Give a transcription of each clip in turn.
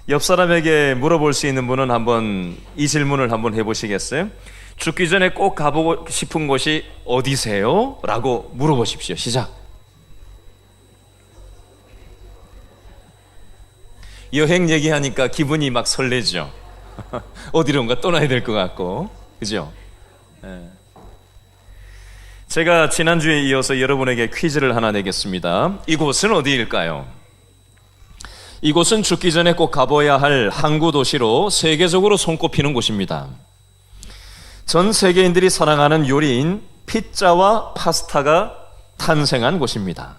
옆 사람에게 물어볼 수 있는 분은 한번 이 질문을 한번 해보시겠어요? 죽기 전에 꼭 가보고 싶은 곳이 어디세요? 라고 물어보십시오. 시작. 여행 얘기하니까 기분이 막 설레죠. 어디론가 떠나야 될 것 같고, 그죠? 네. 제가 지난주에 이어서 여러분에게 퀴즈를 하나 내겠습니다. 이곳은 어디일까요? 이곳은 죽기 전에 꼭 가봐야 할 항구 도시로 세계적으로 손꼽히는 곳입니다. 전 세계인들이 사랑하는 요리인 피자와 파스타가 탄생한 곳입니다.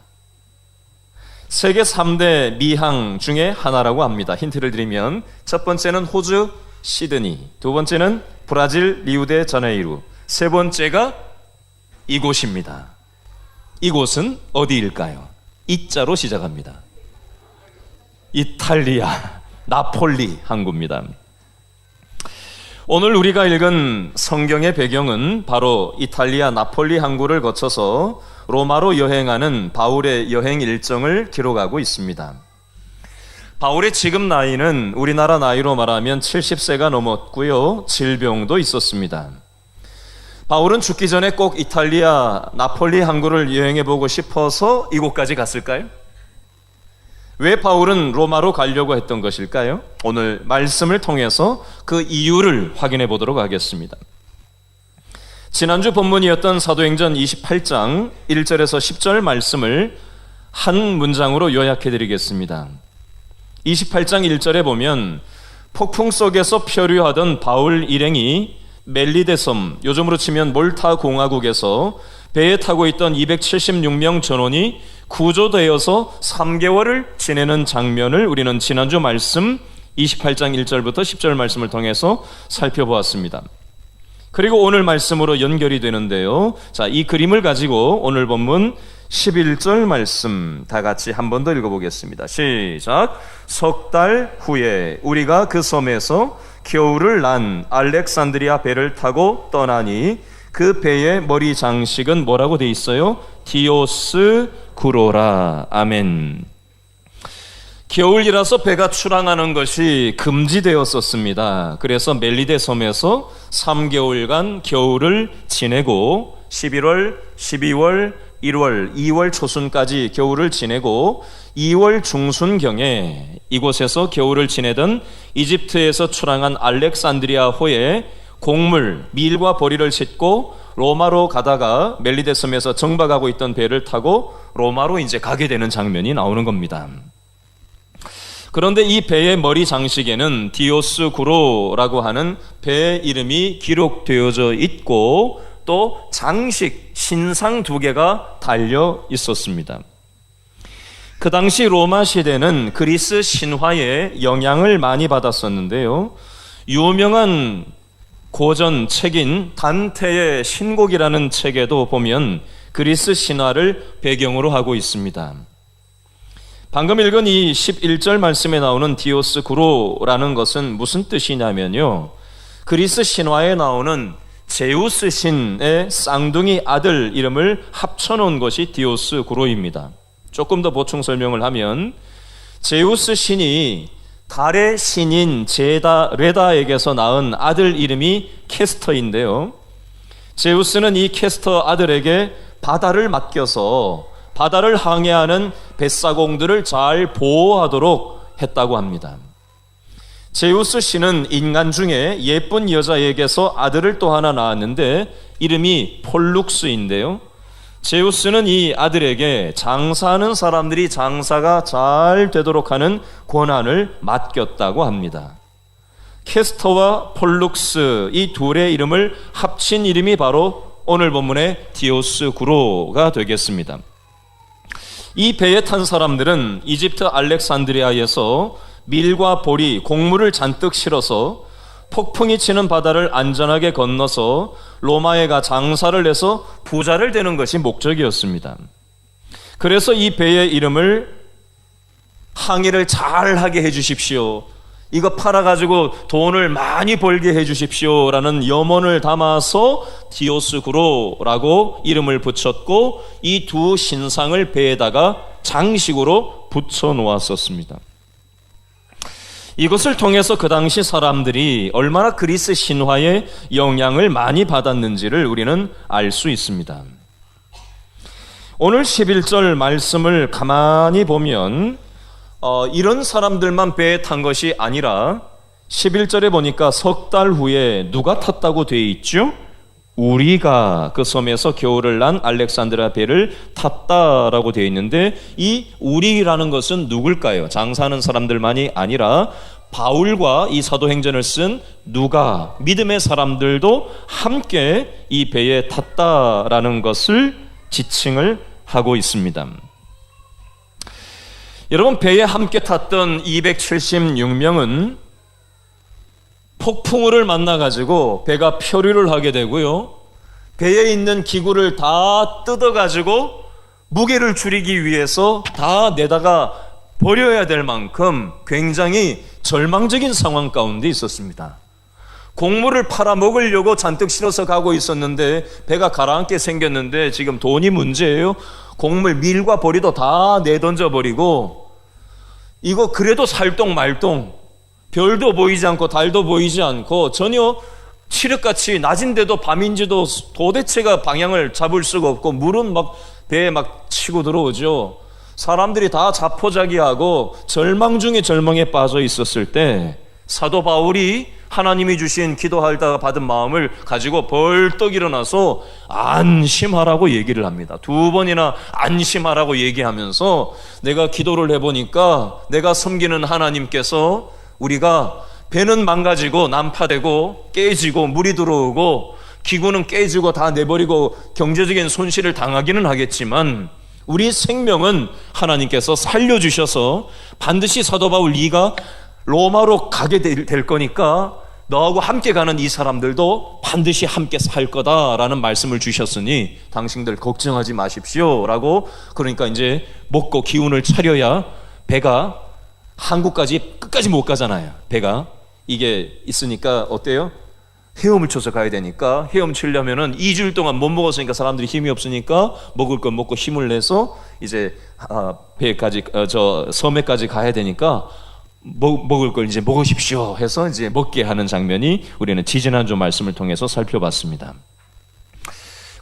세계 3대 미항 중에 하나라고 합니다. 힌트를 드리면 첫 번째는 호주 시드니, 두 번째는 브라질 리우데자네이루, 세 번째가 이곳입니다. 이곳은 어디일까요? 이자로 시작합니다. 이탈리아 나폴리 항구입니다. 오늘 우리가 읽은 성경의 배경은 바로 이탈리아 나폴리 항구를 거쳐서 로마로 여행하는 바울의 여행 일정을 기록하고 있습니다. 바울의 지금 나이는 우리나라 나이로 말하면 70세가 넘었고요. 질병도 있었습니다. 바울은 죽기 전에 꼭 이탈리아 나폴리 항구를 여행해보고 싶어서 이곳까지 갔을까요? 왜 바울은 로마로 가려고 했던 것일까요? 오늘 말씀을 통해서 그 이유를 확인해 보도록 하겠습니다. 지난주 본문이었던 사도행전 28장 1절에서 10절 말씀을 한 문장으로 요약해 드리겠습니다. 28장 1절에 보면 폭풍 속에서 표류하던 바울 일행이 멜리데 섬, 요즘으로 치면 몰타 공화국에서 배에 타고 있던 276명 전원이 구조되어서 3개월을 지내는 장면을 우리는 지난주 말씀 28장 1절부터 10절 말씀을 통해서 살펴보았습니다. 그리고 오늘 말씀으로 연결이 되는데요. 자, 이 그림을 가지고 오늘 본문 11절 말씀 다 같이 한 번 더 읽어보겠습니다. 시작. 석 달 후에 우리가 그 섬에서 겨울을 난 알렉산드리아 배를 타고 떠나니 그 배의 머리 장식은 뭐라고 돼 있어요? 디오스 구로라. 아멘. 겨울이라서 배가 출항하는 것이 금지되었었습니다. 그래서 멜리데 섬에서 3개월간 겨울을 지내고 11월, 12월, 1월, 2월 초순까지 겨울을 지내고 2월 중순경에 이곳에서 겨울을 지내던 이집트에서 출항한 알렉산드리아호에 곡물, 밀과 보리를 싣고 로마로 가다가 멜리데 섬에서 정박하고 있던 배를 타고 로마로 이제 가게 되는 장면이 나오는 겁니다. 그런데 이 배의 머리 장식에는 디오스 구로라고 하는 배 이름이 기록되어져 있고 또 장식, 신상 2개가 달려 있었습니다. 그 당시 로마 시대는 그리스 신화의 영향을 많이 받았었는데요. 유명한 고전 책인 단테의 신곡이라는 책에도 보면 그리스 신화를 배경으로 하고 있습니다. 방금 읽은 이 11절 말씀에 나오는 디오스 구로라는 것은 무슨 뜻이냐면요, 그리스 신화에 나오는 제우스 신의 쌍둥이 아들 이름을 합쳐놓은 것이 디오스 구로입니다. 조금 더 보충 설명을 하면 제우스 신이 달의 신인 레다에게서 낳은 아들 이름이 캐스터인데요, 제우스는 이 캐스터 아들에게 바다를 맡겨서 바다를 항해하는 뱃사공들을 잘 보호하도록 했다고 합니다. 제우스 씨는 인간 중에 예쁜 여자에게서 아들을 또 하나 낳았는데 이름이 폴룩스인데요, 제우스는 이 아들에게 장사하는 사람들이 장사가 잘 되도록 하는 권한을 맡겼다고 합니다. 캐스터와 폴룩스 이 둘의 이름을 합친 이름이 바로 오늘 본문의 디오스 구로가 되겠습니다. 이 배에 탄 사람들은 이집트 알렉산드리아에서 밀과 보리, 곡물을 잔뜩 실어서 폭풍이 치는 바다를 안전하게 건너서 로마에 가 장사를 해서 부자를 되는 것이 목적이었습니다. 그래서 이 배의 이름을 항해를 잘하게 해주십시오, 이거 팔아가지고 돈을 많이 벌게 해주십시오 라는 염원을 담아서 디오스 구로라고 이름을 붙였고 이 두 신상을 배에다가 장식으로 붙여 놓았었습니다. 이것을 통해서 그 당시 사람들이 얼마나 그리스 신화의 영향을 많이 받았는지를 우리는 알 수 있습니다. 오늘 11절 말씀을 가만히 보면 이런 사람들만 배에 탄 것이 아니라 11절에 보니까 석 달 후에 누가 탔다고 되어 있죠? 우리가 그 섬에서 겨울을 난 알렉산드라 배를 탔다라고 되어 있는데, 이 우리라는 것은 누굴까요? 장사하는 사람들만이 아니라 바울과 이 사도행전을 쓴 누가, 믿음의 사람들도 함께 이 배에 탔다라는 것을 지칭을 하고 있습니다. 여러분, 배에 함께 탔던 276명은 폭풍우를 만나가지고 배가 표류를 하게 되고요, 배에 있는 기구를 다 뜯어가지고 무게를 줄이기 위해서 다 내다가 버려야 될 만큼 굉장히 절망적인 상황 가운데 있었습니다. 곡물을 팔아먹으려고 잔뜩 실어서 가고 있었는데 배가 가라앉게 생겼는데 지금 돈이 문제예요. 곡물 밀과 보리도 다 내던져버리고, 이거 그래도 살똥말똥, 별도 보이지 않고 달도 보이지 않고 전혀 칠흑같이 낮인데도 밤인지도 도대체가 방향을 잡을 수가 없고, 물은 막 배에 막 치고 들어오죠. 사람들이 다 자포자기하고 절망 중에 절망에 빠져 있었을 때 사도 바울이 하나님이 주신 기도하다가 받은 마음을 가지고 벌떡 일어나서 안심하라고 얘기를 합니다. 2번이나 안심하라고 얘기하면서, 내가 기도를 해보니까 내가 섬기는 하나님께서 우리가 배는 망가지고 난파되고 깨지고 물이 들어오고 기구는 깨지고 다 내버리고 경제적인 손실을 당하기는 하겠지만 우리 생명은 하나님께서 살려주셔서 반드시 사도 바울 네가 로마로 가게 될 거니까 너하고 함께 가는 이 사람들도 반드시 함께 살 거다라는 말씀을 주셨으니 당신들 걱정하지 마십시오 라고. 그러니까 이제 먹고 기운을 차려야 배가 한국까지 끝까지 못 가잖아요. 배가 이게 있으니까 어때요? 헤엄을 쳐서 가야 되니까, 헤엄치려면은 2주일 동안 못 먹었으니까 사람들이 힘이 없으니까 먹을 건 먹고 힘을 내서 이제 배까지 저 섬에까지 가야 되니까 먹을 걸 이제 먹으십시오 해서 이제 먹게 하는 장면이 우리는 지지난주 말씀을 통해서 살펴봤습니다.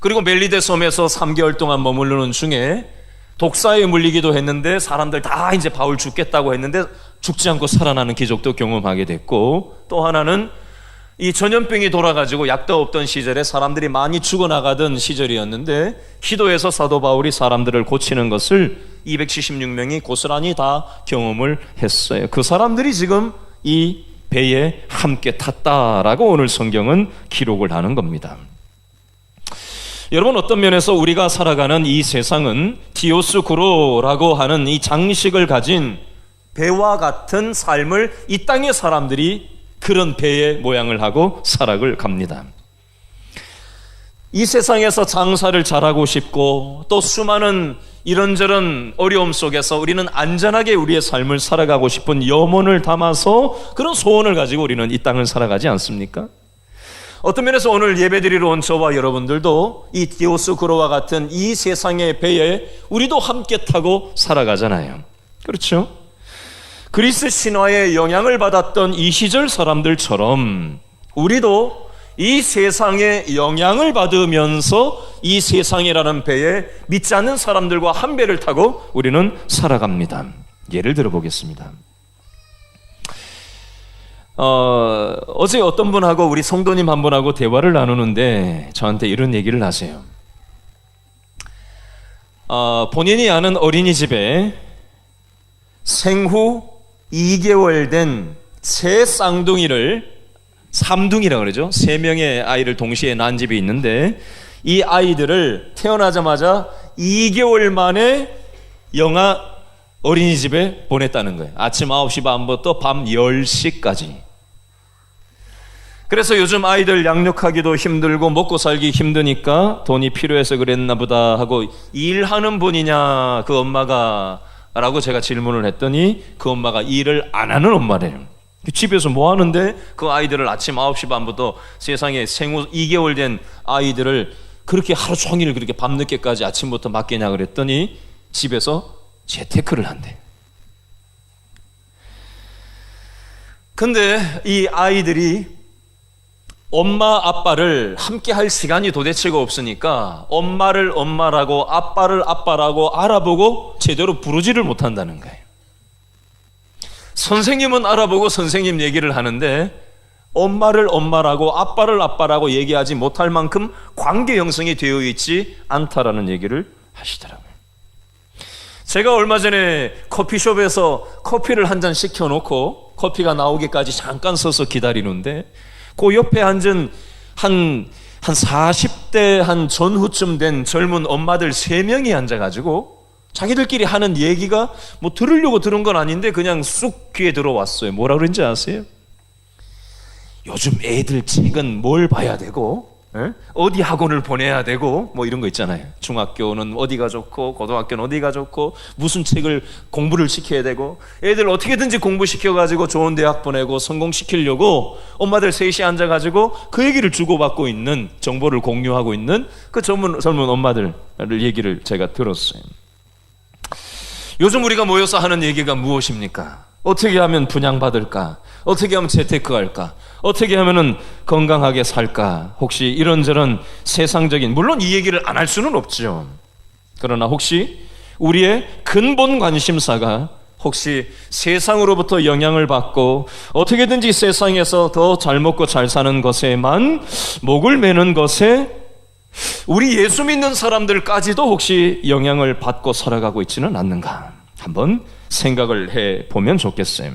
그리고 멜리데 섬에서 3개월 동안 머무르는 중에 독사에 물리기도 했는데 사람들 다 이제 바울 죽겠다고 했는데 죽지 않고 살아나는 기적도 경험하게 됐고, 또 하나는 이 전염병이 돌아가지고 약도 없던 시절에 사람들이 많이 죽어나가던 시절이었는데 기도해서 사도 바울이 사람들을 고치는 것을 276명이 고스란히 다 경험을 했어요. 그 사람들이 지금 이 배에 함께 탔다라고 오늘 성경은 기록을 하는 겁니다. 여러분, 어떤 면에서 우리가 살아가는 이 세상은 디오스쿠로라고 하는 이 장식을 가진 배와 같은 삶을 이 땅의 사람들이 그런 배의 모양을 하고 살아갈 갑니다. 이 세상에서 장사를 잘하고 싶고 또 수많은 이런저런 어려움 속에서 우리는 안전하게 우리의 삶을 살아가고 싶은 염원을 담아서 그런 소원을 가지고 우리는 이 땅을 살아가지 않습니까? 어떤 면에서 오늘 예배드리러 온 저와 여러분들도 이 디오스쿠로와 같은 이 세상의 배에 우리도 함께 타고 살아가잖아요. 그렇죠? 그리스 신화의 영향을 받았던 이 시절 사람들처럼 우리도 이 세상의 영향을 받으면서 이 세상이라는 배에 믿지 않는 사람들과 한 배를 타고 우리는 살아갑니다. 예를 들어 보겠습니다. 어제 어떤 분하고 우리 성도님 한 분하고 대화를 나누는데 저한테 이런 얘기를 하세요. 본인이 아는 어린이집에 생후 2개월 된 새 쌍둥이를, 삼둥이라고 그러죠. 3명의 아이를 동시에 낳은 집이 있는데 이 아이들을 태어나자마자 2개월 만에 영아 어린이집에 보냈다는 거예요. 아침 9시 반부터 밤 10시까지. 그래서 요즘 아이들 양육하기도 힘들고 먹고 살기 힘드니까 돈이 필요해서 그랬나 보다 하고, 일하는 분이냐 그 엄마가 라고 제가 질문을 했더니 그 엄마가 일을 안 하는 엄마래요. 집에서 뭐 하는데 그 아이들을 아침 9시 반부터 세상에 생후 2개월 된 아이들을 그렇게 하루 종일 그렇게 밤늦게까지 아침부터 맡기냐 그랬더니 집에서 재테크를 한대. 근데 이 아이들이 엄마 아빠를 함께 할 시간이 도대체가 없으니까 엄마를 엄마라고 아빠를 아빠라고 알아보고 제대로 부르지를 못한다는 거예요. 선생님은 알아보고 선생님 얘기를 하는데 엄마를 엄마라고 아빠를 아빠라고 얘기하지 못할 만큼 관계 형성이 되어 있지 않다라는 얘기를 하시더라고요. 제가 얼마 전에 커피숍에서 커피를 한 잔 시켜놓고 커피가 나오기까지 잠깐 서서 기다리는데 그 옆에 앉은 한 40대 한 전후쯤 된 젊은 엄마들 3명이 앉아가지고 자기들끼리 하는 얘기가 뭐 들으려고 들은 건 아닌데 그냥 쑥 귀에 들어왔어요. 뭐라 그런지 아세요? 요즘 애들 책은 뭘 봐야 되고 어디 학원을 보내야 되고 뭐 이런 거 있잖아요. 중학교는 어디가 좋고 고등학교는 어디가 좋고 무슨 책을 공부를 시켜야 되고 애들 어떻게든지 공부시켜가지고 좋은 대학 보내고 성공시키려고 엄마들 셋이 앉아가지고 그 얘기를 주고받고 있는, 정보를 공유하고 있는 그 젊은 엄마들 얘기를 제가 들었어요. 요즘 우리가 모여서 하는 얘기가 무엇입니까? 어떻게 하면 분양받을까? 어떻게 하면 재테크할까? 어떻게 하면 건강하게 살까? 혹시 이런저런 세상적인, 물론 이 얘기를 안 할 수는 없죠. 그러나 혹시 우리의 근본 관심사가 혹시 세상으로부터 영향을 받고 어떻게든지 세상에서 더 잘 먹고 잘 사는 것에만 목을 매는 것에 우리 예수 믿는 사람들까지도 혹시 영향을 받고 살아가고 있지는 않는가? 한번 생각을 해보면 좋겠어요.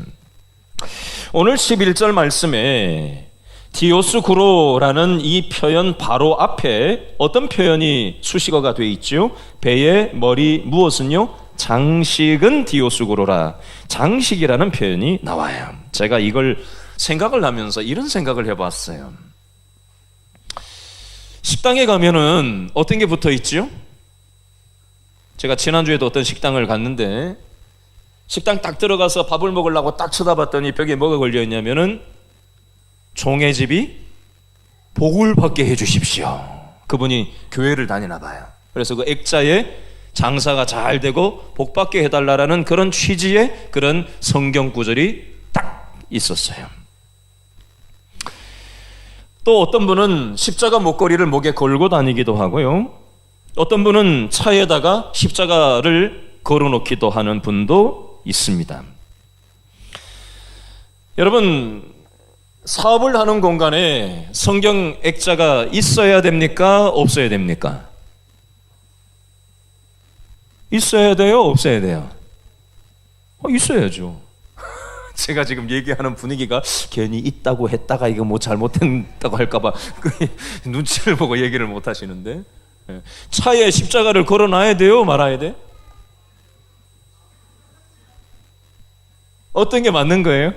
오늘 11절 말씀에 디오스쿠로라는 이 표현 바로 앞에 어떤 표현이 수식어가 되어 있죠? 배의 머리 무엇은요? 장식은 디오스쿠로라. 장식이라는 표현이 나와요. 제가 이걸 생각을 하면서 이런 생각을 해봤어요. 식당에 가면은 어떤 게 붙어 있죠? 제가 지난주에도 어떤 식당을 갔는데 식당 딱 들어가서 밥을 먹으려고 딱 쳐다봤더니 벽에 뭐가 걸려 있냐면은 종애집이 복을 받게 해주십시오. 그분이 교회를 다니나 봐요. 그래서 그 액자에 장사가 잘 되고 복 받게 해달라는 그런 취지의 그런 성경 구절이 딱 있었어요. 또 어떤 분은 십자가 목걸이를 목에 걸고 다니기도 하고요. 어떤 분은 차에다가 십자가를 걸어놓기도 하는 분도 있습니다. 여러분, 사업을 하는 공간에 성경 액자가 있어야 됩니까? 없어야 됩니까? 있어야 돼요? 없어야 돼요? 있어야죠. 제가 지금 얘기하는 분위기가 괜히 있다고 했다가 이거 뭐 잘못했다고 할까봐 눈치를 보고 얘기를 못 하시는데, 차에 십자가를 걸어놔야 돼요? 말아야 돼? 어떤 게 맞는 거예요?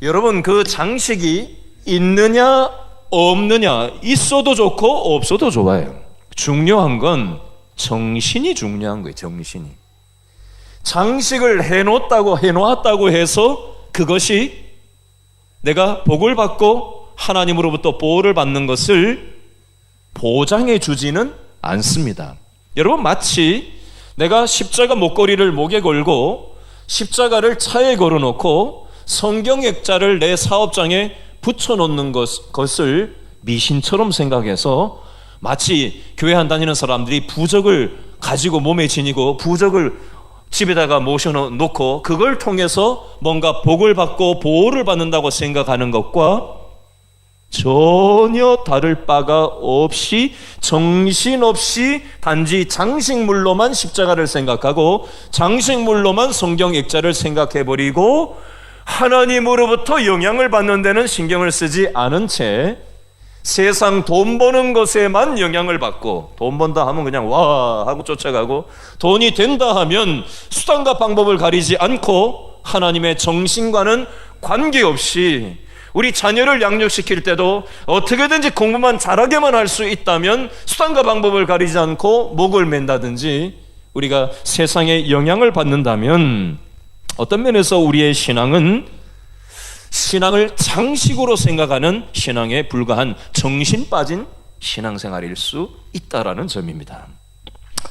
여러분, 그 장식이 있느냐 없느냐, 있어도 좋고 없어도 좋아요. 중요한 건 정신이 중요한 거예요. 정신이. 장식을 해놓았다고 해서 그것이 내가 복을 받고 하나님으로부터 보호를 받는 것을 보장해 주지는 않습니다. 여러분, 마치 내가 십자가 목걸이를 목에 걸고 십자가를 차에 걸어놓고 성경 액자를 내 사업장에 붙여놓는 것을 미신처럼 생각해서 마치 교회 안 다니는 사람들이 부적을 가지고 몸에 지니고 부적을 집에다가 모셔놓고 그걸 통해서 뭔가 복을 받고 보호를 받는다고 생각하는 것과 전혀 다를 바가 없이 정신없이 단지 장식물로만 십자가를 생각하고 장식물로만 성경 액자를 생각해버리고 하나님으로부터 영향을 받는 데는 신경을 쓰지 않은 채 세상 돈 버는 것에만 영향을 받고, 돈 번다 하면 그냥 와 하고 쫓아가고, 돈이 된다 하면 수단과 방법을 가리지 않고 하나님의 정신과는 관계없이 우리 자녀를 양육시킬 때도 어떻게든지 공부만 잘하게만 할 수 있다면 수단과 방법을 가리지 않고 목을 맨다든지 우리가 세상에 영향을 받는다면 어떤 면에서 우리의 신앙을 장식으로 생각하는 신앙에 불과한 정신 빠진 신앙생활일 수 있다라는 점입니다.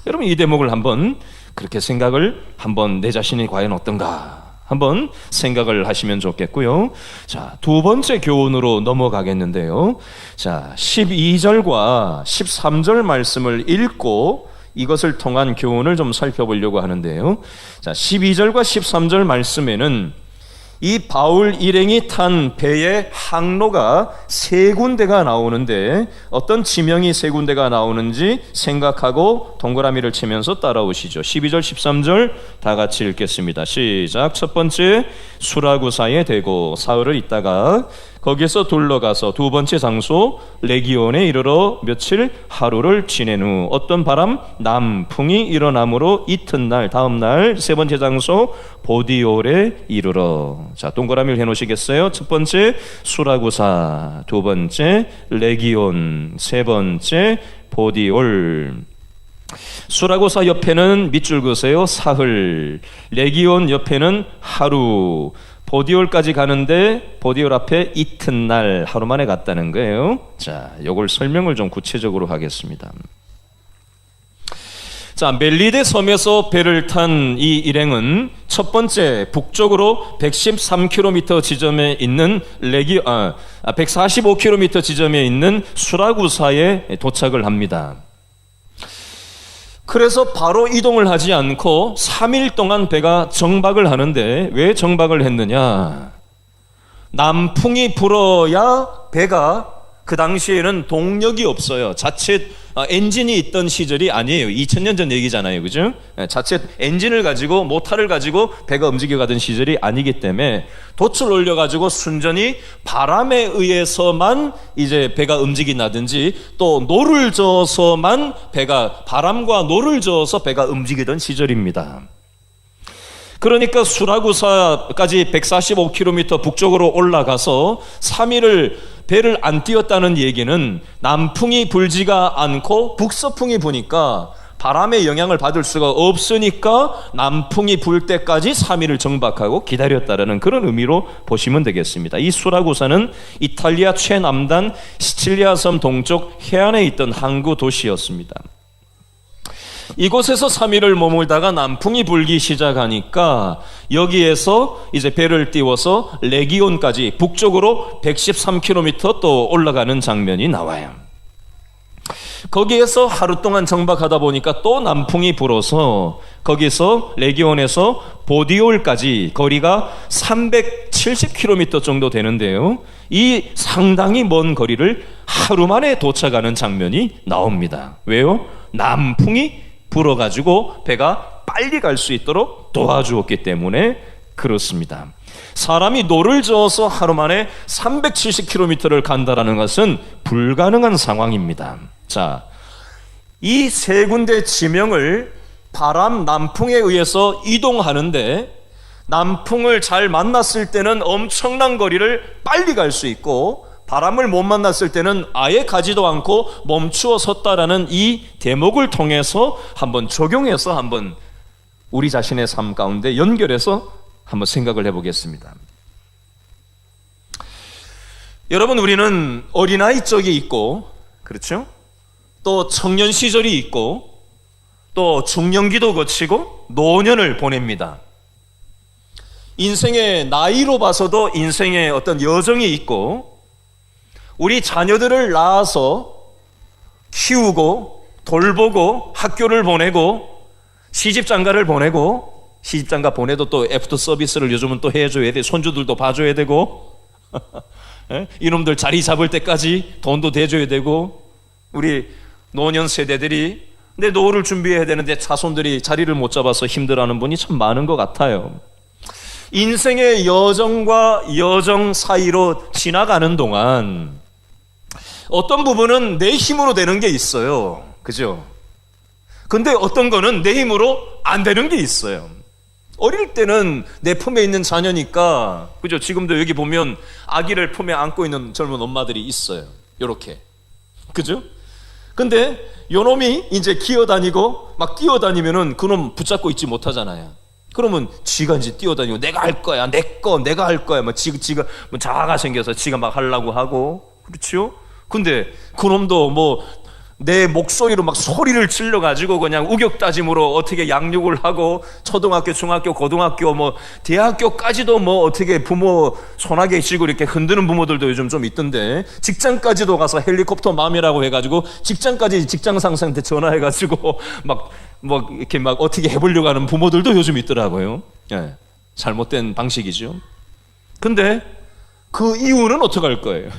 여러분, 이 대목을 한번 그렇게 생각을 한번 내 자신이 과연 어떤가 한번 생각을 하시면 좋겠고요. 자, 두 번째 교훈으로 넘어가겠는데요. 자, 12절과 13절 말씀을 읽고 이것을 통한 교훈을 좀 살펴보려고 하는데요. 자, 12절과 13절 말씀에는 이 바울 일행이 탄 배의 항로가 세 군데가 나오는데 어떤 지명이 세 군데가 나오는지 생각하고 동그라미를 치면서 따라오시죠. 12절 13절 다 같이 읽겠습니다. 시작. 첫 번째, 수라구사에 대고 사흘을 있다가 거기에서 둘러가서 두 번째 장소 레기온에 이르러 며칠 하루를 지낸 후 어떤 바람 남풍이 일어나므로 이튿날 다음 날 세 번째 장소 보디올에 이르러. 자, 동그라미를 해놓으시겠어요? 첫 번째 수라구사, 두 번째 레기온, 세 번째 보디올. 수라구사 옆에는 밑줄 그으세요. 사흘. 레기온 옆에는 하루. 보디올까지 가는데 보디올 앞에 이튿날 하루 만에 갔다는 거예요. 자, 요걸 설명을 좀 구체적으로 하겠습니다. 자, 멜리데 섬에서 배를 탄 이 일행은 첫 번째 북쪽으로 113km 지점에 있는 145km 지점에 있는 수라구사에 도착을 합니다. 그래서 바로 이동을 하지 않고 3일 동안 배가 정박을 하는데 왜 정박을 했느냐? 남풍이 불어야 배가 그 당시에는 동력이 없어요. 자칫 엔진이 있던 시절이 아니에요. 2000년 전 얘기잖아요. 그죠? 자칫 엔진을 가지고 모터를 가지고 배가 움직여가던 시절이 아니기 때문에 돛을 올려가지고 순전히 바람에 의해서만 이제 배가 움직이나든지 또 노를 저어서만 배가 바람과 노를 저어서 배가 움직이던 시절입니다. 그러니까 수라구사까지 145km 북쪽으로 올라가서 3일을 배를 안 띄웠다는 얘기는 남풍이 불지가 않고 북서풍이 부니까 바람의 영향을 받을 수가 없으니까 남풍이 불 때까지 3일을 정박하고 기다렸다라는 그런 의미로 보시면 되겠습니다. 이 수라구사는 이탈리아 최남단 시칠리아 섬 동쪽 해안에 있던 항구 도시였습니다. 이곳에서 3일을 머물다가 남풍이 불기 시작하니까 여기에서 이제 배를 띄워서 레기온까지 북쪽으로 113km 또 올라가는 장면이 나와요. 거기에서 하루 동안 정박하다 보니까 또 남풍이 불어서 거기서 레기온에서 보디올까지 거리가 370km 정도 되는데요. 이 상당히 먼 거리를 하루 만에 도착하는 장면이 나옵니다. 왜요? 남풍이 불어가지고 배가 빨리 갈 수 있도록 도와주었기 때문에 그렇습니다. 사람이 노를 저어서 하루 만에 370km를 간다라는 것은 불가능한 상황입니다. 자, 이 세 군데 지명을 바람, 남풍에 의해서 이동하는데 남풍을 잘 만났을 때는 엄청난 거리를 빨리 갈 수 있고 바람을 못 만났을 때는 아예 가지도 않고 멈추어 섰다라는 이 대목을 통해서 한번 적용해서 한번 우리 자신의 삶 가운데 연결해서 한번 생각을 해보겠습니다. 여러분, 우리는 어린아이 쪽이 있고, 그렇죠? 또 청년 시절이 있고, 또 중년기도 거치고 노년을 보냅니다. 인생의 나이로 봐서도 인생의 어떤 여정이 있고, 우리 자녀들을 낳아서 키우고 돌보고 학교를 보내고 시집장가를 보내고 시집장가 보내도 또 애프터 서비스를 요즘은 또 해줘야 돼. 손주들도 봐줘야 되고 이놈들 자리 잡을 때까지 돈도 대줘야 되고 우리 노년 세대들이 내 노후를 준비해야 되는데 자손들이 자리를 못 잡아서 힘들어하는 분이 참 많은 것 같아요. 인생의 여정과 여정 사이로 지나가는 동안 어떤 부분은 내 힘으로 되는 게 있어요. 그죠? 근데 어떤 거는 내 힘으로 안 되는 게 있어요. 어릴 때는 내 품에 있는 자녀니까, 그죠? 지금도 여기 보면 아기를 품에 안고 있는 젊은 엄마들이 있어요. 요렇게. 그죠? 근데 요놈이 이제 기어다니고 막 뛰어다니면은 그놈 붙잡고 있지 못하잖아요. 그러면 지가 이제 뛰어다니고 내가 할 거야, 내가 할 거야. 막 지가 자아가 생겨서 지가 막 하려고 하고, 그렇죠? 근데 그놈도 뭐 내 목소리로 막 소리를 질러가지고 그냥 우격다짐으로 어떻게 양육을 하고 초등학교, 중학교, 고등학교, 뭐 대학교까지도 뭐 어떻게 부모 손아귀 쥐고 이렇게 흔드는 부모들도 요즘 좀 있던데, 직장까지도 가서 헬리콥터 맘이라고 해가지고 직장까지 직장 상사한테 전화해가지고 막 이렇게 막 어떻게 해보려고 하는 부모들도 요즘 있더라고요. 예, 잘못된 방식이죠. 근데 그 이유는 어떻게 할 거예요?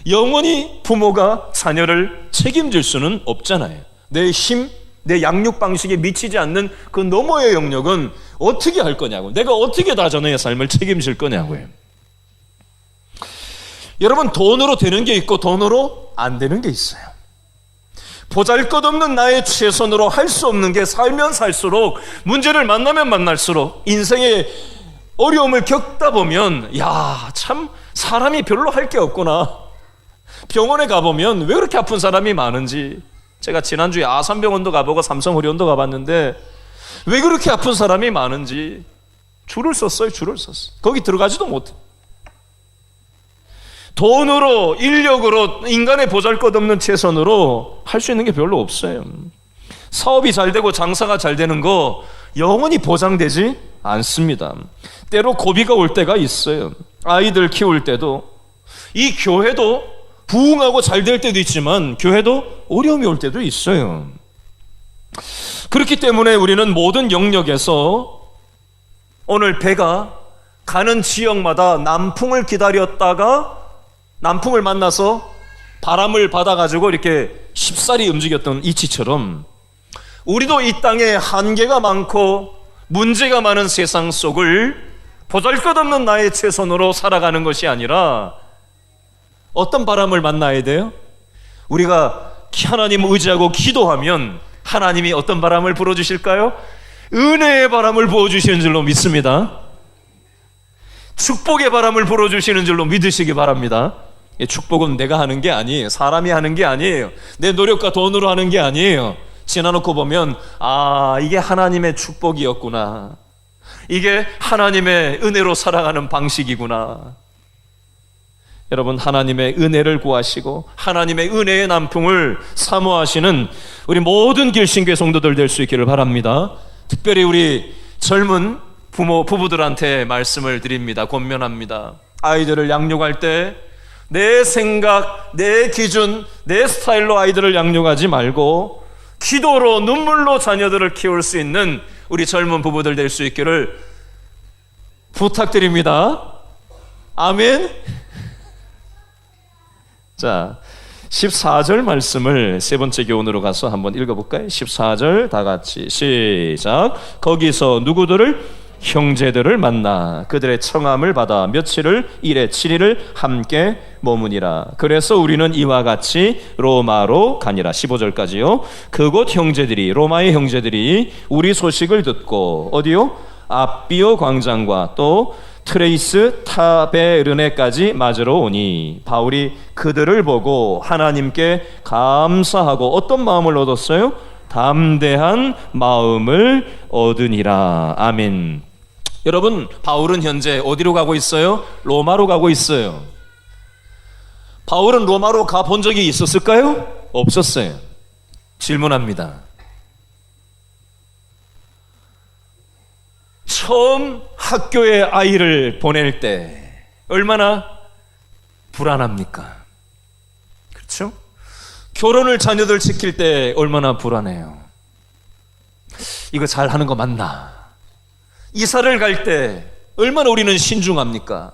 영원히 부모가 자녀를 책임질 수는 없잖아요. 내 힘, 내 양육 방식에 미치지 않는 그 너머의 영역은 어떻게 할 거냐고. 내가 어떻게 다 자녀의 삶을 책임질 거냐고요. 여러분, 돈으로 되는 게 있고 돈으로 안 되는 게 있어요. 보잘것없는 나의 최선으로 할 수 없는 게 살면 살수록, 문제를 만나면 만날수록, 인생의 어려움을 겪다 보면 야, 참 사람이 별로 할 게 없구나. 병원에 가보면 왜 그렇게 아픈 사람이 많은지, 제가 지난주에 아산병원도 가보고 삼성의료원도 가봤는데 왜 그렇게 아픈 사람이 많은지 줄을 섰어요. 거기 들어가지도 못해. 돈으로, 인력으로, 인간의 보잘것없는 최선으로 할 수 있는 게 별로 없어요. 사업이 잘 되고 장사가 잘 되는 거 영원히 보장되지 않습니다. 때로 고비가 올 때가 있어요. 아이들 키울 때도, 이 교회도 부흥하고 잘 될 때도 있지만 교회도 어려움이 올 때도 있어요. 그렇기 때문에 우리는 모든 영역에서, 오늘 배가 가는 지역마다 남풍을 기다렸다가 남풍을 만나서 바람을 받아가지고 이렇게 쉽사리 움직였던 이치처럼, 우리도 이 땅에 한계가 많고 문제가 많은 세상 속을 보잘것없는 나의 최선으로 살아가는 것이 아니라, 어떤 바람을 만나야 돼요? 우리가 하나님 의지하고 기도하면 하나님이 어떤 바람을 불어주실까요? 은혜의 바람을 부어주시는 줄로 믿습니다. 축복의 바람을 불어주시는 줄로 믿으시기 바랍니다. 축복은 내가 하는 게 아니에요. 사람이 하는 게 아니에요. 내 노력과 돈으로 하는 게 아니에요. 지나놓고 보면, 아, 이게 하나님의 축복이었구나. 이게 하나님의 은혜로 살아가는 방식이구나. 여러분, 하나님의 은혜를 구하시고 하나님의 은혜의 남풍을 사모하시는 우리 모든 길신교회 성도들 될 수 있기를 바랍니다. 특별히 우리 젊은 부부들한테 말씀을 드립니다. 권면합니다. 아이들을 양육할 때 내 생각, 내 기준, 내 스타일로 아이들을 양육하지 말고 기도로, 눈물로 자녀들을 키울 수 있는 우리 젊은 부부들 될 수 있기를 부탁드립니다. 아멘. 자, 14절 말씀을 세 번째 교훈으로 가서 한번 읽어볼까요? 14절 다 같이 시작. 거기서 누구들을? 형제들을 만나 그들의 청함을 받아 며칠을, 일에 7일을 함께 머무니라. 그래서 우리는 이와 같이 로마로 가니라. 15절까지요. 그곳 형제들이, 로마의 형제들이 우리 소식을 듣고 어디요? 앞비오 광장과 또 트레이스 타베르네까지 맞으러 오니 바울이 그들을 보고 하나님께 감사하고 어떤 마음을 얻었어요? 담대한 마음을 얻으니라. 아멘. 여러분, 바울은 현재 어디로 가고 있어요? 로마로 가고 있어요. 바울은 로마로 가본 적이 있었을까요? 없었어요. 질문합니다. 처음 학교에 아이를 보낼 때 얼마나 불안합니까? 그렇죠? 결혼을 자녀들 시킬 때 얼마나 불안해요. 이거 잘 하는 거 맞나? 이사를 갈 때 얼마나 우리는 신중합니까?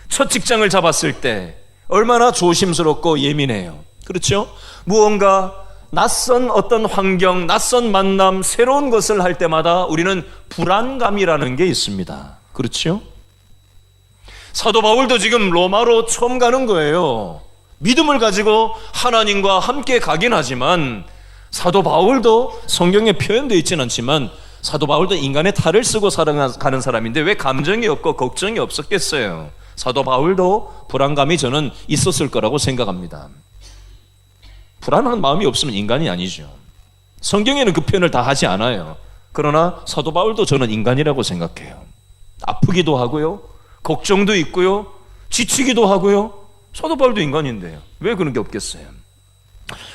첫 직장을 잡았을 때 얼마나 조심스럽고 예민해요. 그렇죠? 무언가 낯선 어떤 환경, 낯선 만남, 새로운 것을 할 때마다 우리는 불안감이라는 게 있습니다. 그렇죠? 사도 바울도 지금 로마로 처음 가는 거예요. 믿음을 가지고 하나님과 함께 가긴 하지만, 사도 바울도 성경에 표현되어 있지는 않지만 사도 바울도 인간의 탈을 쓰고 살아가는 사람인데 왜 감정이 없고 걱정이 없었겠어요? 사도 바울도 불안감이 저는 있었을 거라고 생각합니다. 불안한 마음이 없으면 인간이 아니죠. 성경에는 그 표현을 다 하지 않아요. 그러나 사도 바울도 저는 인간이라고 생각해요. 아프기도 하고요, 걱정도 있고요, 지치기도 하고요. 사도 바울도 인간인데요. 왜 그런 게 없겠어요?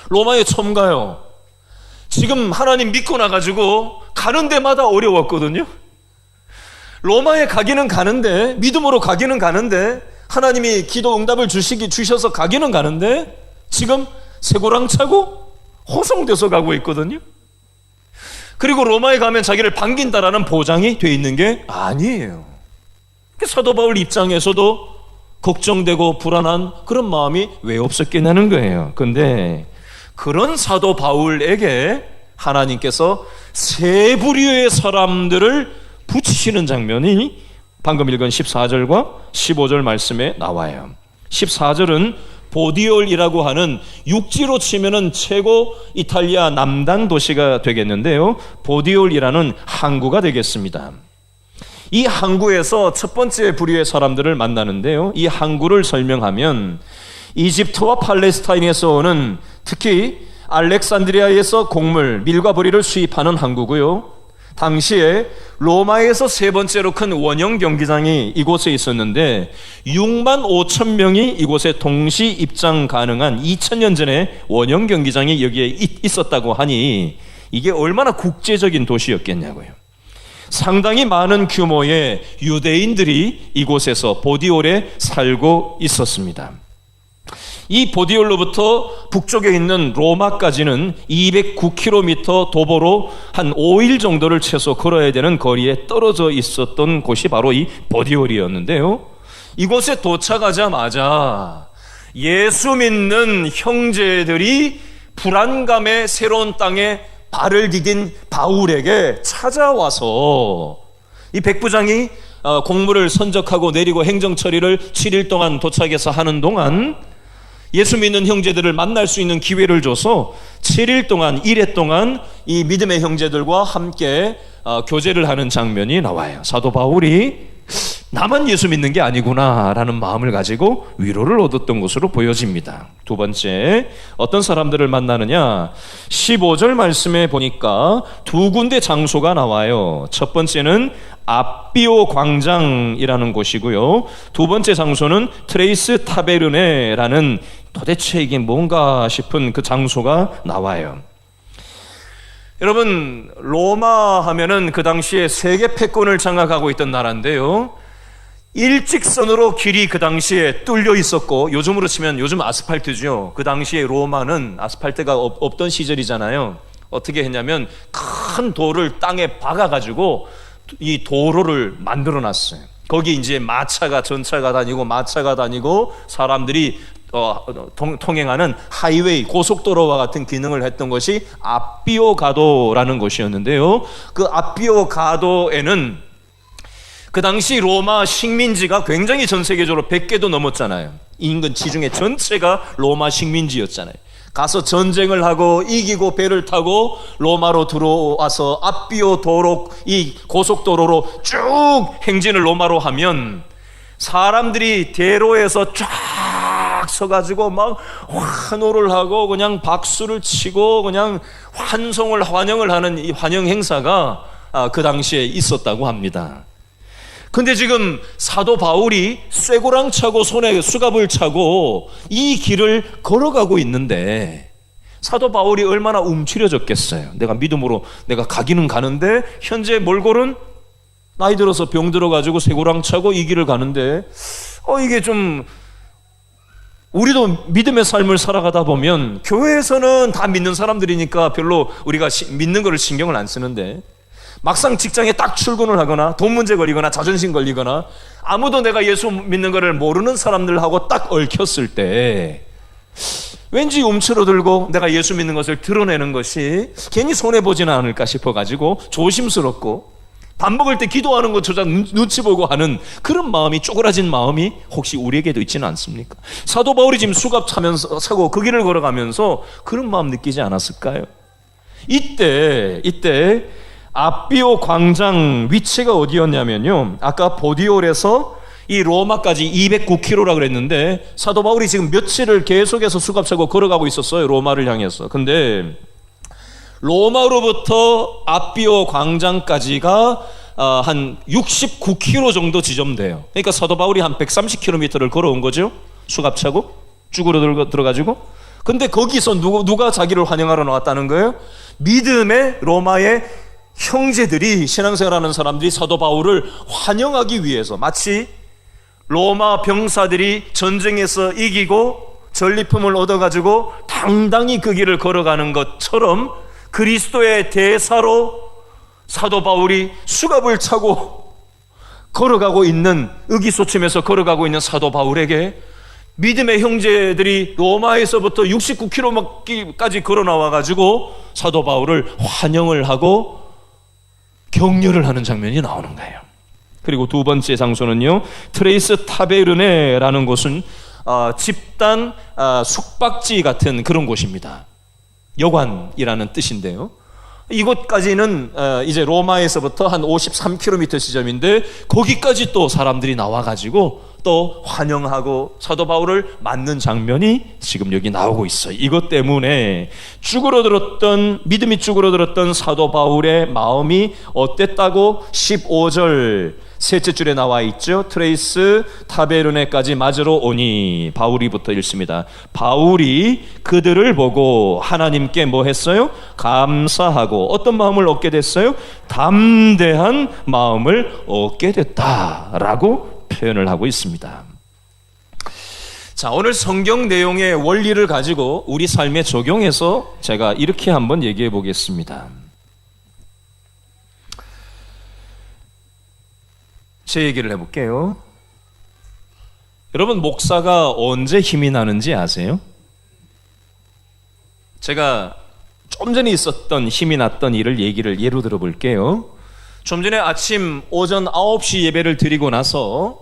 로마에 처음 가요. 지금 하나님 믿고 나가지고 가는 데마다 어려웠거든요. 로마에 가기는 가는데, 믿음으로 가기는 가는데, 하나님이 기도 응답을 주셔서 가기는 가는데, 지금 쇠고랑 차고 호송돼서 가고 있거든요. 그리고 로마에 가면 자기를 반긴다라는 보장이 돼 있는 게 아니에요. 사도 바울 입장에서도 걱정되고 불안한 그런 마음이 왜 없었겠냐는 거예요. 근데 그런 사도 바울에게 하나님께서 세 부류의 사람들을 붙이시는 장면이 방금 읽은 14절과 15절 말씀에 나와요. 14절은 보디올이라고 하는 육지로 치면은 최고 이탈리아 남단 도시가 되겠는데요. 보디올이라는 항구가 되겠습니다. 이 항구에서 첫 번째 부류의 사람들을 만나는데요. 이 항구를 설명하면 이집트와 팔레스타인에서 오는, 특히 알렉산드리아에서 곡물, 밀과 보리를 수입하는 항구고요. 당시에 로마에서 세 번째로 큰 원형 경기장이 이곳에 있었는데 6만 5천 명이 이곳에 동시 입장 가능한 2000년 전에 원형 경기장이 여기에 있었다고 하니 이게 얼마나 국제적인 도시였겠냐고요. 상당히 많은 규모의 유대인들이 이곳에서 보디올에 살고 있었습니다. 이 보디올로부터 북쪽에 있는 로마까지는 209km 도보로 한 5일 정도를 최소 걸어야 되는 거리에 떨어져 있었던 곳이 바로 이 보디올이었는데요. 이곳에 도착하자마자 예수 믿는 형제들이 불안감의 새로운 땅에 발을 디딘 바울에게 찾아와서 이 백부장이 공물을 선적하고 내리고 행정 처리를 7일 동안 도착해서 하는 동안 예수 믿는 형제들을 만날 수 있는 기회를 줘서 7일 동안, 1회 동안 이 믿음의 형제들과 함께 교제를 하는 장면이 나와요. 사도 바울이 나만 예수 믿는 게 아니구나 라는 마음을 가지고 위로를 얻었던 것으로 보여집니다. 두 번째, 어떤 사람들을 만나느냐? 15절 말씀에 보니까 두 군데 장소가 나와요. 첫 번째는 아비오 광장이라는 곳이고요. 두 번째 장소는 트레이스 타베르네라는, 도대체 이게 뭔가 싶은 그 장소가 나와요. 여러분, 로마 하면은 그 당시에 세계 패권을 장악하고 있던 나라인데요. 일직선으로 길이 그 당시에 뚫려 있었고, 요즘으로 치면 요즘 아스팔트죠. 그 당시에 로마는 아스팔트가 없던 시절이잖아요. 어떻게 했냐면 큰 돌을 땅에 박아가지고 이 도로를 만들어 놨어요. 거기 이제 전차가 다니고 사람들이 통행하는 하이웨이, 고속도로와 같은 기능을 했던 것이 아비오 가도라는 곳이었는데요. 그 아비오 가도에는 그 당시 로마 식민지가 굉장히 전 세계적으로 100개도 넘었잖아요. 인근 지중해 전체가 로마 식민지였잖아요. 가서 전쟁을 하고 이기고 배를 타고 로마로 들어와서 아비오 도로, 이 고속도로로 쭉 행진을 로마로 하면 사람들이 대로에서 쫙 서가지고 막 환호를 하고 그냥 박수를 치고 그냥 환영을 하는 이 환영 행사가 그 당시에 있었다고 합니다. 근데 지금 사도 바울이 쇠고랑 차고 손에 수갑을 차고 이 길을 걸어가고 있는데 사도 바울이 얼마나 움츠려졌겠어요. 내가 믿음으로 내가 가기는 가는데 현재 몰골은 나이 들어서 병 들어가지고 쇠고랑 차고 이 길을 가는데 이게 좀, 우리도 믿음의 삶을 살아가다 보면 교회에서는 다 믿는 사람들이니까 별로 우리가 믿는 거를 신경을 안 쓰는데 막상 직장에 딱 출근을 하거나 돈 문제 걸리거나 자존심 걸리거나 아무도 내가 예수 믿는 거를 모르는 사람들하고 딱 얽혔을 때 왠지 움츠러들고 내가 예수 믿는 것을 드러내는 것이 괜히 손해보지는 않을까 싶어가지고 조심스럽고 밥 먹을 때 기도하는 것조차 눈치 보고 하는 그런 마음이, 쪼그라진 마음이 혹시 우리에게도 있지는 않습니까? 사도 바울이 지금 수갑 차고 그 길을 걸어가면서 그런 마음 느끼지 않았을까요? 이때 아비오 광장 위치가 어디였냐면요, 아까 보디올에서 이 로마까지 209km라 그랬는데 사도 바울이 지금 며칠을 계속해서 수갑 차고 걸어가고 있었어요, 로마를 향해서. 근데 로마로부터 아비오 광장까지가 한 69km 정도 지점돼요. 그러니까 사도 바울이 한 130km를 걸어온 거죠. 수갑 차고 쭈그러 들어가지고. 근데 거기서 누가 자기를 환영하러 나왔다는 거예요? 믿음의 로마의 형제들이, 신앙생활하는 사람들이 사도 바울을 환영하기 위해서, 마치 로마 병사들이 전쟁에서 이기고 전리품을 얻어가지고 당당히 그 길을 걸어가는 것처럼 그리스도의 대사로 사도 바울이 수갑을 차고 걸어가고 있는, 의기소침해서 걸어가고 있는 사도 바울에게 믿음의 형제들이 로마에서부터 69km까지 걸어 나와가지고 사도 바울을 환영을 하고 격려를 하는 장면이 나오는 거예요. 그리고 두 번째 장소는요, 트레이스 타베르네라는 곳은 집단 숙박지 같은 그런 곳입니다. 여관이라는 뜻인데요, 이곳까지는 이제 로마에서부터 한 53km 지점인데 거기까지 또 사람들이 나와가지고 또 환영하고 사도 바울을 맞는 장면이 지금 여기 나오고 있어요. 이것 때문에 믿음이 쭈그러들었던 사도 바울의 마음이 어땠다고 15절 셋째 줄에 나와 있죠. 트레이스 타베르네까지 맞으러 오니, 바울이부터 읽습니다. 바울이 그들을 보고 하나님께 뭐 했어요? 감사하고 어떤 마음을 얻게 됐어요? 담대한 마음을 얻게 됐다라고 표현을 하고 있습니다. 자, 오늘 성경 내용의 원리를 가지고 우리 삶에 적용해서 제가 이렇게 한번 얘기해 보겠습니다. 제 얘기를 해볼게요. 여러분, 목사가 언제 힘이 나는지 아세요? 제가 좀 전에 있었던 힘이 났던 일을 얘기를 예로 들어볼게요. 좀 전에 오전 9시 예배를 드리고 나서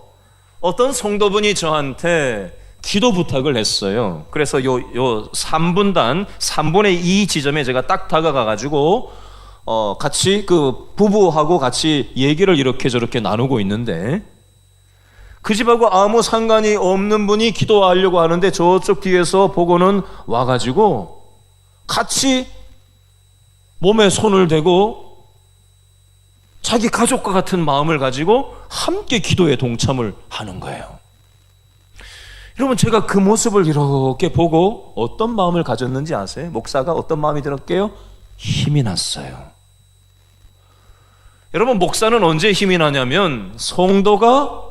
어떤 성도분이 저한테 기도 부탁을 했어요. 그래서 요 3분단 3분의 2 지점에 제가 딱 다가가가지고 같이 그 부부하고 같이 얘기를 이렇게 저렇게 나누고 있는데, 그 집하고 아무 상관이 없는 분이 기도하려고 하는데 저쪽 뒤에서 보고는 와가지고 같이 몸에 손을 대고 자기 가족과 같은 마음을 가지고 함께 기도에 동참을 하는 거예요. 여러분, 제가 그 모습을 이렇게 보고 어떤 마음을 가졌는지 아세요? 목사가 어떤 마음이 들었게요? 힘이 났어요. 여러분, 목사는 언제 힘이 나냐면 성도가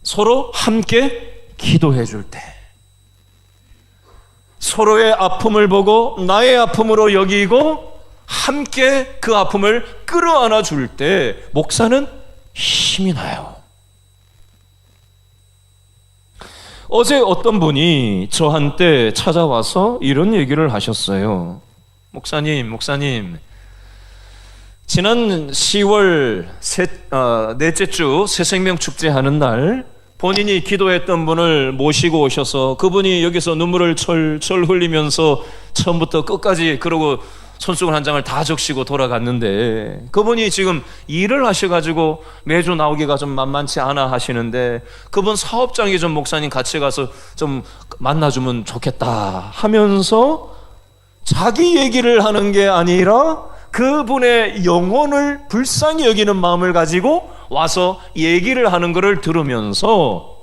서로 함께 기도해 줄 때, 서로의 아픔을 보고 나의 아픔으로 여기고 함께 그 아픔을 끌어안아 줄 때 목사는 힘이 나요. 어제 어떤 분이 저한테 찾아와서 이런 얘기를 하셨어요. 목사님, 지난 10월 넷째 주 새생명 축제 하는 날 본인이 기도했던 분을 모시고 오셔서 그분이 여기서 눈물을 철철 흘리면서 처음부터 끝까지 그러고 손수건 한 장을 다 적시고 돌아갔는데, 그분이 지금 일을 하셔가지고 매주 나오기가 좀 만만치 않아 하시는데, 그분 사업장에 좀 목사님 같이 가서 좀 만나주면 좋겠다 하면서 자기 얘기를 하는 게 아니라 그분의 영혼을 불쌍히 여기는 마음을 가지고 와서 얘기를 하는 것을 들으면서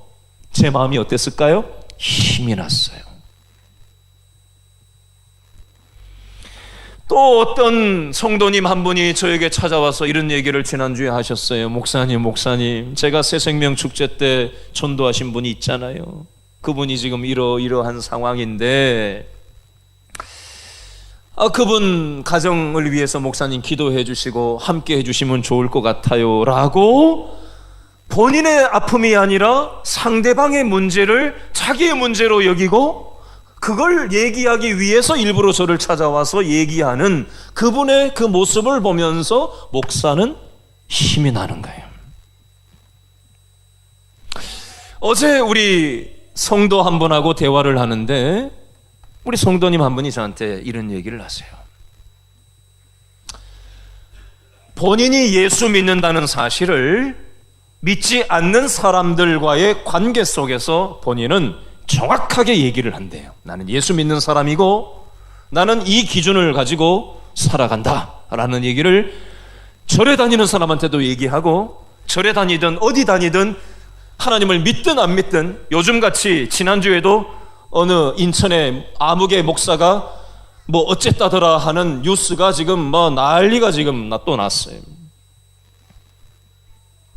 제 마음이 어땠을까요? 힘이 났어요. 또 어떤 성도님 한 분이 저에게 찾아와서 이런 얘기를 지난주에 하셨어요. 목사님, 제가 새생명 축제 때 전도하신 분이 있잖아요. 그분이 지금 이러한 상황인데 그분 가정을 위해서 목사님 기도해 주시고 함께 해 주시면 좋을 것 같아요 라고 본인의 아픔이 아니라 상대방의 문제를 자기의 문제로 여기고 그걸 얘기하기 위해서 일부러 저를 찾아와서 얘기하는 그분의 그 모습을 보면서 목사는 힘이 나는 거예요. 어제 우리 성도 한 분하고 대화를 하는데 우리 성도님 한 분이 저한테 이런 얘기를 하세요. 본인이 예수 믿는다는 사실을 믿지 않는 사람들과의 관계 속에서 본인은 정확하게 얘기를 한대요. 나는 예수 믿는 사람이고 나는 이 기준을 가지고 살아간다 라는 얘기를 절에 다니는 사람한테도 얘기하고, 절에 다니든 어디 다니든 하나님을 믿든 안 믿든, 요즘같이 지난주에도 어느 인천의 아무개 목사가 뭐 어쨌다더라 하는 뉴스가 지금 뭐 난리가 지금 또 났어요.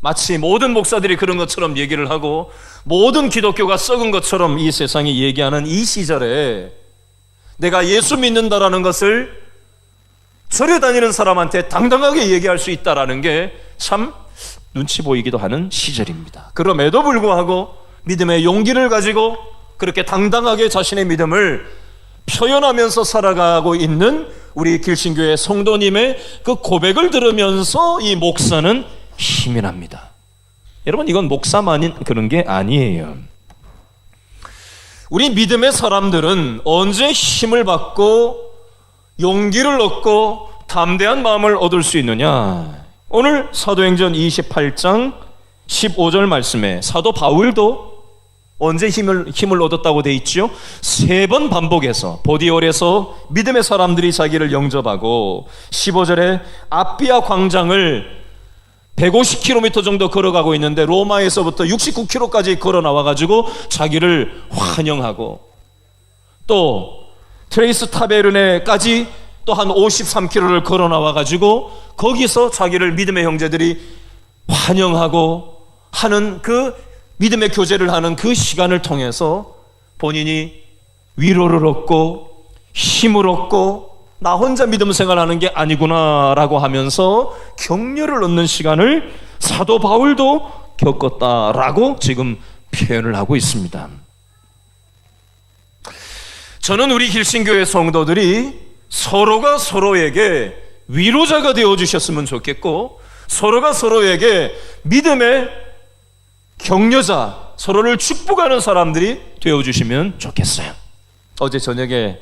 마치 모든 목사들이 그런 것처럼 얘기를 하고 모든 기독교가 썩은 것처럼 이 세상이 얘기하는 이 시절에 내가 예수 믿는다라는 것을 절에 다니는 사람한테 당당하게 얘기할 수 있다라는 게 참 눈치 보이기도 하는 시절입니다. 그럼에도 불구하고 믿음의 용기를 가지고 그렇게 당당하게 자신의 믿음을 표현하면서 살아가고 있는 우리 길신교회 성도님의 그 고백을 들으면서 이 목사는 힘이 납니다. 여러분, 이건 목사만인 그런 게 아니에요. 우리 믿음의 사람들은 언제 힘을 받고 용기를 얻고 담대한 마음을 얻을 수 있느냐? 오늘 사도행전 28장 15절 말씀에 사도 바울도 언제 힘을 얻었다고 돼 있죠? 3번 반복해서 보디올에서 믿음의 사람들이 자기를 영접하고 15절에 아비아 광장을 150km 정도 걸어가고 있는데 로마에서부터 69km까지 걸어 나와가지고 자기를 환영하고 또 트레이스 타베르네까지 또 한 53km를 걸어 나와가지고 거기서 자기를 믿음의 형제들이 환영하고 하는 그 믿음의 교제를 하는 그 시간을 통해서 본인이 위로를 얻고 힘을 얻고 나 혼자 믿음 생활하는 게 아니구나라고 하면서 격려를 얻는 시간을 사도 바울도 겪었다라고 지금 표현을 하고 있습니다. 저는 우리 길신교회 성도들이 서로가 서로에게 위로자가 되어주셨으면 좋겠고 서로가 서로에게 믿음의 격려자, 서로를 축복하는 사람들이 되어주시면 좋겠어요. 어제 저녁에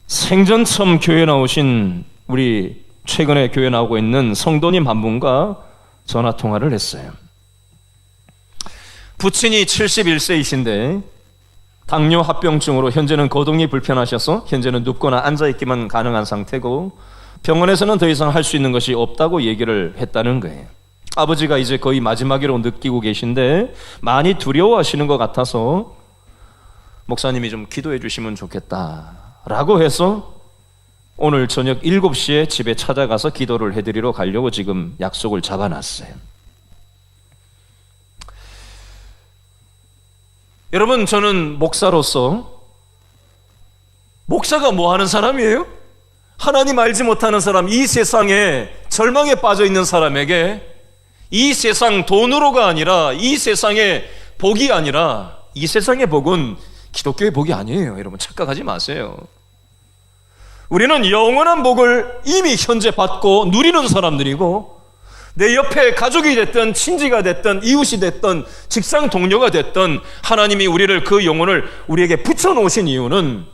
생전 처음 교회 나오신 우리 최근에 교회 나오고 있는 성도님 한 분과 전화통화를 했어요. 부친이 71세이신데 당뇨 합병증으로 현재는 거동이 불편하셔서 현재는 눕거나 앉아있기만 가능한 상태고 병원에서는 더 이상 할 수 있는 것이 없다고 얘기를 했다는 거예요. 아버지가 이제 거의 마지막이라고 느끼고 계신데 많이 두려워하시는 것 같아서 목사님이 좀 기도해 주시면 좋겠다라고 해서 오늘 저녁 7시에 집에 찾아가서 기도를 해드리러 가려고 지금 약속을 잡아놨어요. 여러분, 저는 목사로서 목사가 뭐 하는 사람이에요? 하나님 알지 못하는 사람, 이 세상에 절망에 빠져 있는 사람에게 이 세상 돈으로가 아니라 이 세상의 복이 아니라 이 세상의 복은 기독교의 복이 아니에요. 여러분 착각하지 마세요. 우리는 영원한 복을 이미 현재 받고 누리는 사람들이고 내 옆에 가족이 됐든 친지가 됐든 이웃이 됐든 직장 동료가 됐든 하나님이 우리를 그 영혼을 우리에게 붙여놓으신 이유는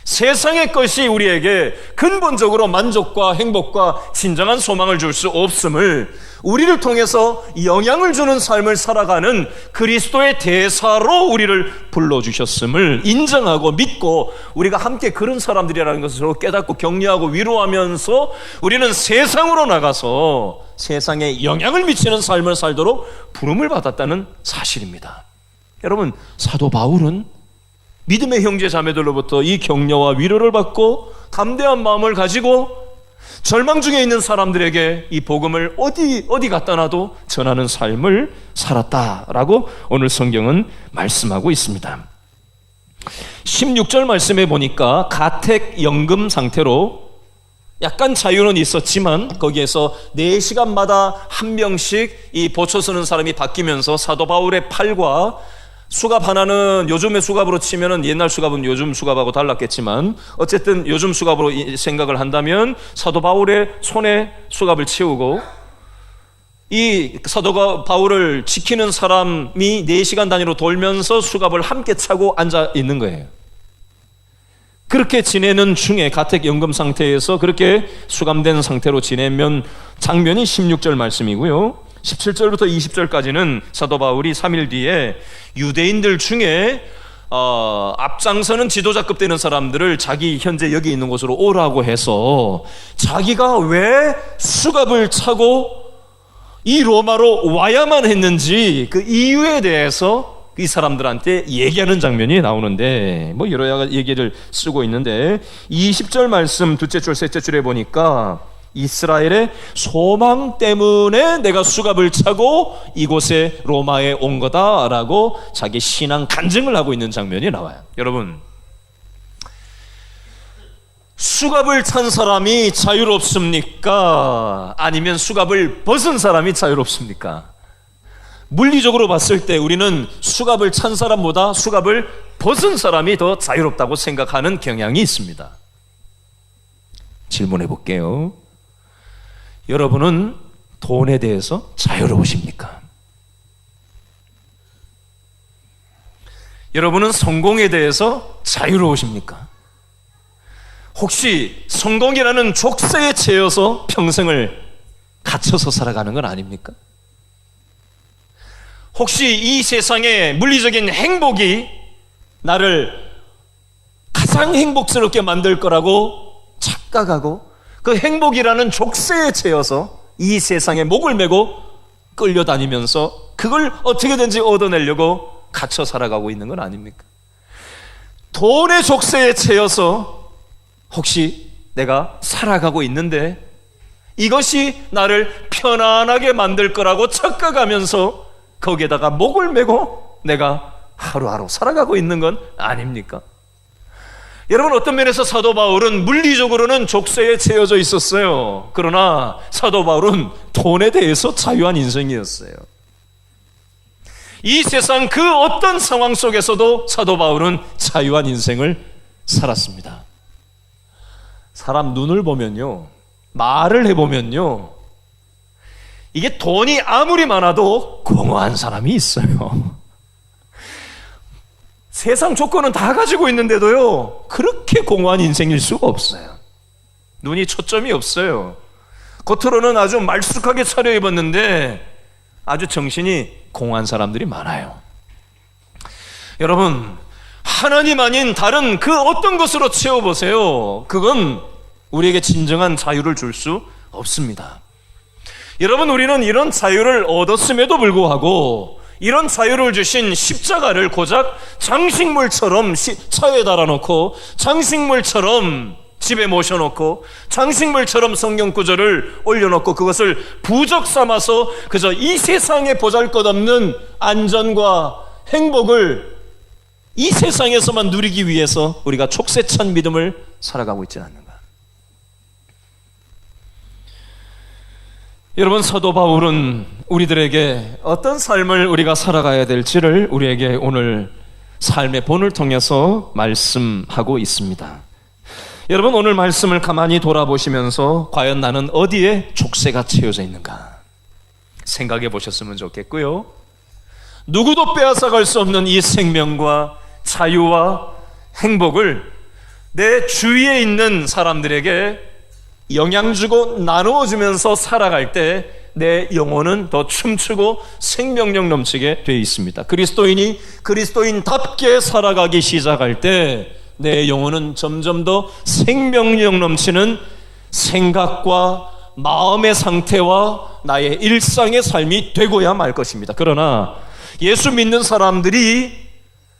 세상의 것이 우리에게 근본적으로 만족과 행복과 진정한 소망을 줄 수 없음을 우리를 통해서 영향을 주는 삶을 살아가는 그리스도의 대사로 우리를 불러주셨음을 인정하고 믿고 우리가 함께 그런 사람들이라는 것을 깨닫고 격려하고 위로하면서 우리는 세상으로 나가서 세상에 영향을 미치는 삶을 살도록 부름을 받았다는 사실입니다. 여러분, 사도 바울은 믿음의 형제 자매들로부터 이 격려와 위로를 받고 담대한 마음을 가지고 절망 중에 있는 사람들에게 이 복음을 어디 갖다 놔도 전하는 삶을 살았다라고 오늘 성경은 말씀하고 있습니다. 16절 말씀에 보니까 가택연금 상태로 약간 자유는 있었지만 거기에서 4시간마다 한 명씩 이 보초 서는 사람이 바뀌면서 사도 바울의 팔과 수갑 하나는 요즘의 수갑으로 치면은 옛날 수갑은 요즘 수갑하고 달랐겠지만 어쨌든 요즘 수갑으로 생각을 한다면 사도 바울의 손에 수갑을 채우고 이 사도 바울을 지키는 사람이 4시간 단위로 돌면서 수갑을 함께 차고 앉아 있는 거예요. 그렇게 지내는 중에 가택연금 상태에서 그렇게 수감된 상태로 지내면 장면이 16절 말씀이고요. 17절부터 20절까지는 사도 바울이 3일 뒤에 유대인들 중에 앞장서는 지도자급 되는 사람들을 자기 현재 여기 있는 곳으로 오라고 해서 자기가 왜 수갑을 차고 이 로마로 와야만 했는지 그 이유에 대해서 이 사람들한테 얘기하는 장면이 나오는데 뭐 여러 얘기를 쓰고 있는데 20절 말씀 둘째 줄 셋째 줄에 보니까 이스라엘의 소망 때문에 내가 수갑을 차고 이곳에 로마에 온 거다라고 자기 신앙 간증을 하고 있는 장면이 나와요. 여러분, 수갑을 찬 사람이 자유롭습니까? 아니면 수갑을 벗은 사람이 자유롭습니까? 물리적으로 봤을 때 우리는 수갑을 찬 사람보다 수갑을 벗은 사람이 더 자유롭다고 생각하는 경향이 있습니다. 질문해 볼게요. 여러분은 돈에 대해서 자유로우십니까? 여러분은 성공에 대해서 자유로우십니까? 혹시 성공이라는 족쇄에 채여서 평생을 갇혀서 살아가는 건 아닙니까? 혹시 이 세상의 물리적인 행복이 나를 가장 행복스럽게 만들 거라고 착각하고 그 행복이라는 족쇄에 채여서 이 세상에 목을 메고 끌려다니면서 그걸 어떻게든지 얻어내려고 갇혀 살아가고 있는 건 아닙니까? 돈의 족쇄에 채여서 혹시 내가 살아가고 있는데 이것이 나를 편안하게 만들 거라고 착각하면서 거기에다가 목을 메고 내가 하루하루 살아가고 있는 건 아닙니까? 여러분, 어떤 면에서 사도 바울은 물리적으로는 족쇄에 채워져 있었어요. 그러나 사도 바울은 돈에 대해서 자유한 인생이었어요. 이 세상 그 어떤 상황 속에서도 사도 바울은 자유한 인생을 살았습니다. 사람 눈을 보면요, 말을 해보면요, 이게 돈이 아무리 많아도 공허한 사람이 있어요. 세상 조건은 다 가지고 있는데도요, 그렇게 공허한 인생일 수가 없어요. 눈이 초점이 없어요. 겉으로는 아주 말쑥하게 차려입었는데 아주 정신이 공허한 사람들이 많아요. 여러분, 하나님 아닌 다른 그 어떤 것으로 채워보세요. 그건 우리에게 진정한 자유를 줄 수 없습니다. 여러분, 우리는 이런 자유를 얻었음에도 불구하고 이런 자유를 주신 십자가를 고작 장식물처럼 차에 달아놓고, 장식물처럼 집에 모셔놓고, 장식물처럼 성경 구절을 올려놓고 그것을 부적 삼아서 그저 이 세상에 보잘것없는 안전과 행복을 이 세상에서만 누리기 위해서 우리가 족쇄찬 믿음을 살아가고 있지 않는가? 여러분, 사도 바울은 우리들에게 어떤 삶을 우리가 살아가야 될지를 우리에게 오늘 삶의 본을 통해서 말씀하고 있습니다. 여러분, 오늘 말씀을 가만히 돌아보시면서 과연 나는 어디에 족쇄가 채워져 있는가 생각해 보셨으면 좋겠고요. 누구도 빼앗아갈 수 없는 이 생명과 자유와 행복을 내 주위에 있는 사람들에게 영향 주고 나누어 주면서 살아갈 때 내 영혼은 더 춤추고 생명력 넘치게 되어 있습니다. 그리스도인이 그리스도인답게 살아가기 시작할 때 내 영혼은 점점 더 생명력 넘치는 생각과 마음의 상태와 나의 일상의 삶이 되고야 말 것입니다. 그러나 예수 믿는 사람들이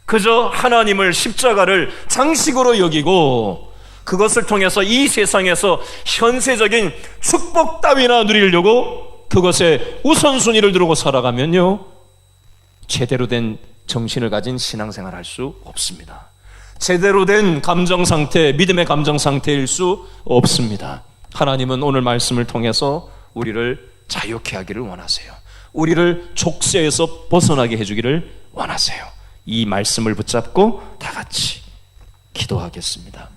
그저 하나님을, 십자가를 장식으로 여기고 그것을 통해서 이 세상에서 현세적인 축복 따위나 누리려고 그것에 우선순위를 두고 살아가면요, 제대로 된 정신을 가진 신앙생활을 할 수 없습니다. 제대로 된 감정상태, 믿음의 감정상태일 수 없습니다. 하나님은 오늘 말씀을 통해서 우리를 자유케 하기를 원하세요. 우리를 족쇄에서 벗어나게 해주기를 원하세요. 이 말씀을 붙잡고 다 같이 기도하겠습니다.